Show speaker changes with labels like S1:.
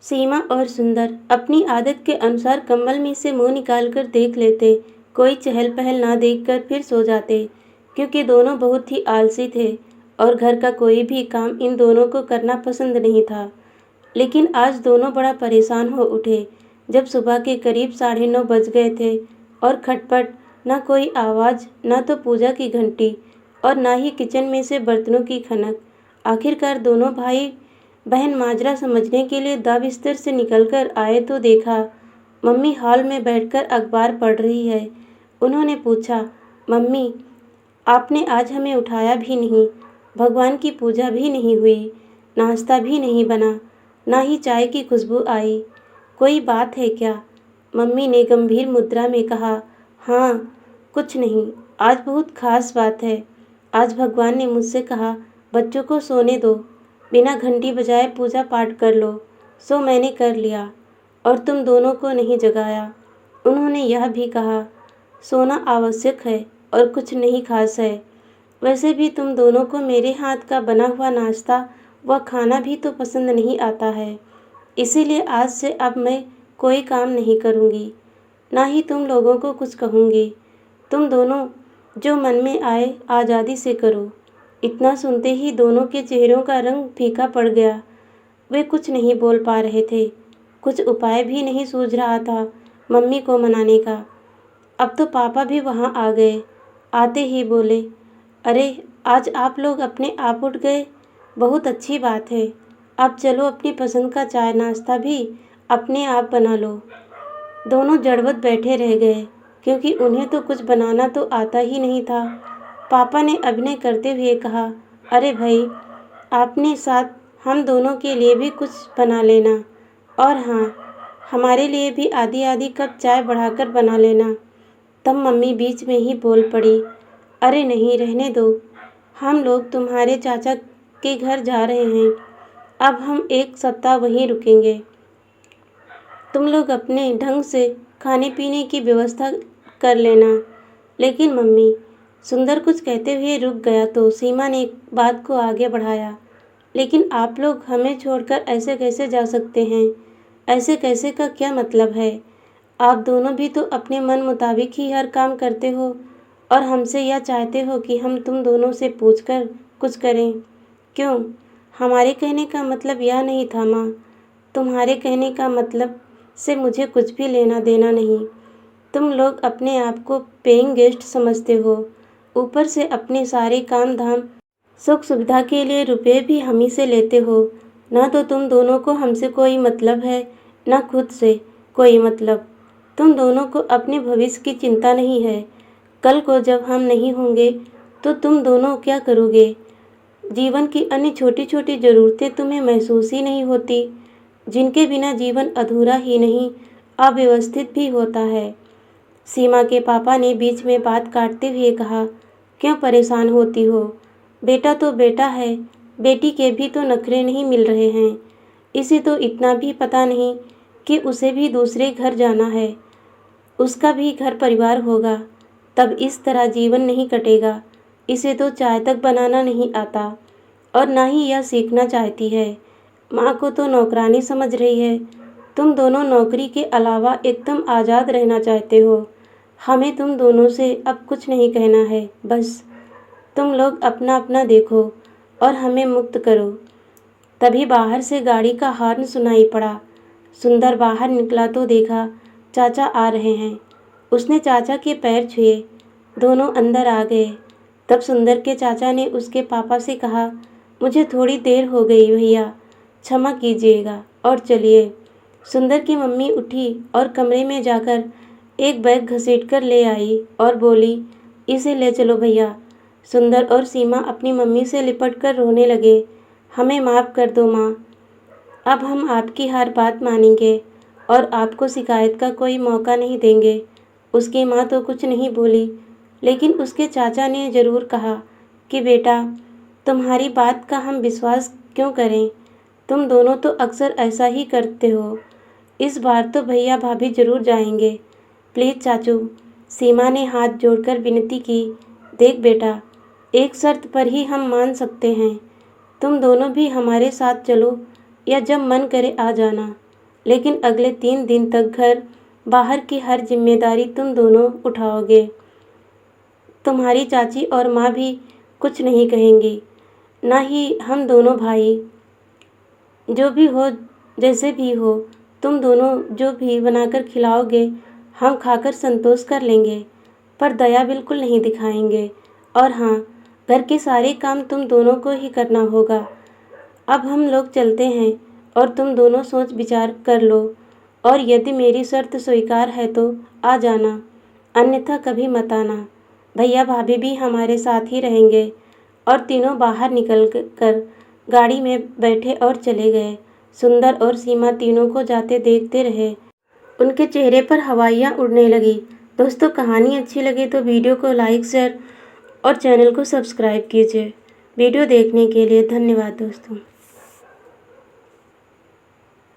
S1: सीमा और सुंदर अपनी आदत के अनुसार कंबल में से मुंह निकालकर देख लेते, कोई चहल पहल ना देखकर फिर सो जाते, क्योंकि दोनों बहुत ही आलसी थे और घर का कोई भी काम इन दोनों को करना पसंद नहीं था। लेकिन आज दोनों बड़ा परेशान हो उठे जब सुबह के करीब 9:30 बज गए थे और खटपट, न कोई आवाज़, न तो पूजा की घंटी और न ही किचन में से बर्तनों की खनक। आखिरकार दोनों भाई बहन माजरा समझने के लिए दाबिस्तर से निकलकर आए तो देखा मम्मी हॉल में बैठकर अखबार पढ़ रही है। उन्होंने पूछा, मम्मी, आपने आज हमें उठाया भी नहीं, भगवान की पूजा भी नहीं हुई, नाश्ता भी नहीं बना, ना ही चाय की खुशबू आई। कोई बात है क्या? मम्मी ने गंभीर मुद्रा में कहा। हाँ, कुछ नहीं, आज बहुत खास बात है। आज भगवान ने मुझसे कहा, बच्चों को सोने दो, बिना घंटी बजाए पूजा पाठ कर लो। सो मैंने कर लिया और तुम दोनों को नहीं जगाया। उन्होंने यह भी कहा, सोना आवश्यक है और कुछ नहीं खास है। वैसे भी तुम दोनों को मेरे हाथ का बना हुआ नाश्ता व खाना भी तो पसंद नहीं आता है। इसीलिए आज से अब मैं कोई काम नहीं करूँगी, ना ही तुम लोगों को कुछ कहूँगी। तुम दोनों जो मन में आए आज़ादी से करो। इतना सुनते ही दोनों के चेहरों का रंग फीका पड़ गया। वे कुछ नहीं बोल पा रहे थे, कुछ उपाय भी नहीं सूझ रहा था मम्मी को मनाने का। अब तो पापा भी वहाँ आ गए। आते ही बोले, अरे आज आप लोग अपने आप उठ गए, बहुत अच्छी बात है। अब चलो अपनी पसंद का चाय नाश्ता भी अपने आप बना लो। दोनों जड़वत बैठे रह गए, क्योंकि उन्हें तो कुछ बनाना तो आता ही नहीं था। पापा ने अभिनय करते हुए कहा, अरे भाई, आपने साथ हम दोनों के लिए भी कुछ बना लेना, और हाँ, हमारे लिए भी आधी आधी कप चाय बढ़ाकर बना लेना। तब मम्मी बीच में ही बोल पड़ी, अरे नहीं, रहने दो, हम लोग तुम्हारे चाचा के घर जा रहे हैं, अब हम 1 सप्ताह वहीं रुकेंगे। तुम लोग अपने ढंग से खाने पीने की व्यवस्था कर लेना। लेकिन मम्मी, सुंदर कुछ कहते हुए रुक गया तो सीमा ने बात को आगे बढ़ाया, लेकिन आप लोग हमें छोड़कर ऐसे कैसे जा सकते हैं? ऐसे कैसे का क्या मतलब है? आप दोनों भी तो अपने मन मुताबिक ही हर काम करते हो और हमसे यह चाहते हो कि हम तुम दोनों से पूछकर कुछ करें। क्यों? हमारे कहने का मतलब यह नहीं था माँ। तुम्हारे कहने का मतलब से मुझे कुछ भी लेना देना नहीं। तुम लोग अपने आप को पेइंग गेस्ट समझते हो, ऊपर से अपने सारे काम धाम सुख सुविधा के लिए रुपए भी हम ही से लेते हो। ना तो तुम दोनों को हमसे कोई मतलब है, ना खुद से कोई मतलब। तुम दोनों को अपने भविष्य की चिंता नहीं है। कल को जब हम नहीं होंगे तो तुम दोनों क्या करोगे? जीवन की अन्य छोटी छोटी ज़रूरतें तुम्हें महसूस ही नहीं होती, जिनके बिना जीवन अधूरा ही नहीं, अव्यवस्थित भी होता है। सीमा के पापा ने बीच में बात काटते हुए कहा, क्यों परेशान होती हो? बेटा तो बेटा है, बेटी के भी तो नखरे नहीं मिल रहे हैं। इसे तो इतना भी पता नहीं कि उसे भी दूसरे घर जाना है, उसका भी घर परिवार होगा, तब इस तरह जीवन नहीं कटेगा। इसे तो चाय तक बनाना नहीं आता और ना ही यह सीखना चाहती है। माँ को तो नौकरानी समझ रही है। तुम दोनों नौकरी के अलावा एकदम आज़ाद रहना चाहते हो। हमें तुम दोनों से अब कुछ नहीं कहना है, बस तुम लोग अपना अपना देखो और हमें मुक्त करो। तभी बाहर से गाड़ी का हॉर्न सुनाई पड़ा। सुंदर बाहर निकला तो देखा चाचा आ रहे हैं। उसने चाचा के पैर छुए, दोनों अंदर आ गए। तब सुंदर के चाचा ने उसके पापा से कहा, मुझे थोड़ी देर हो गई भैया, क्षमा कीजिएगा और चलिए। सुंदर की मम्मी उठी और कमरे में जाकर एक बैग घसीट कर ले आई और बोली, इसे ले चलो भैया। सुंदर और सीमा अपनी मम्मी से लिपट कर रोने लगे। हमें माफ़ कर दो माँ, अब हम आपकी हर बात मानेंगे और आपको शिकायत का कोई मौका नहीं देंगे। उसकी माँ तो कुछ नहीं बोली, लेकिन उसके चाचा ने ज़रूर कहा कि बेटा, तुम्हारी बात का हम विश्वास क्यों करें? तुम दोनों तो अक्सर ऐसा ही करते हो। इस बार तो भैया भाभी ज़रूर जाएंगे। प्लीज़ चाचू, सीमा ने हाथ जोड़कर विनती की। देख बेटा, एक शर्त पर ही हम मान सकते हैं। तुम दोनों भी हमारे साथ चलो या जब मन करे आ जाना। लेकिन अगले 3 दिन तक घर बाहर की हर जिम्मेदारी तुम दोनों उठाओगे। तुम्हारी चाची और माँ भी कुछ नहीं कहेंगी, ना ही हम दोनों भाई। जो भी हो, जैसे भी हो, तुम दोनों जो भी बनाकर खिलाओगे हम खाकर संतोष कर लेंगे, पर दया बिल्कुल नहीं दिखाएंगे। और हाँ, घर के सारे काम तुम दोनों को ही करना होगा। अब हम लोग चलते हैं और तुम दोनों सोच विचार कर लो, और यदि मेरी शर्त स्वीकार है तो आ जाना, अन्यथा कभी मत आना। भैया भाभी भी हमारे साथ ही रहेंगे। और तीनों बाहर निकल कर गाड़ी में बैठे और चले गए। सुंदर और सीमा तीनों को जाते देखते रहे। उनके चेहरे पर हवाइयाँ उड़ने लगी। दोस्तों, कहानी अच्छी लगी तो वीडियो को लाइक, शेयर और चैनल को सब्सक्राइब कीजिए। वीडियो देखने के लिए धन्यवाद दोस्तों।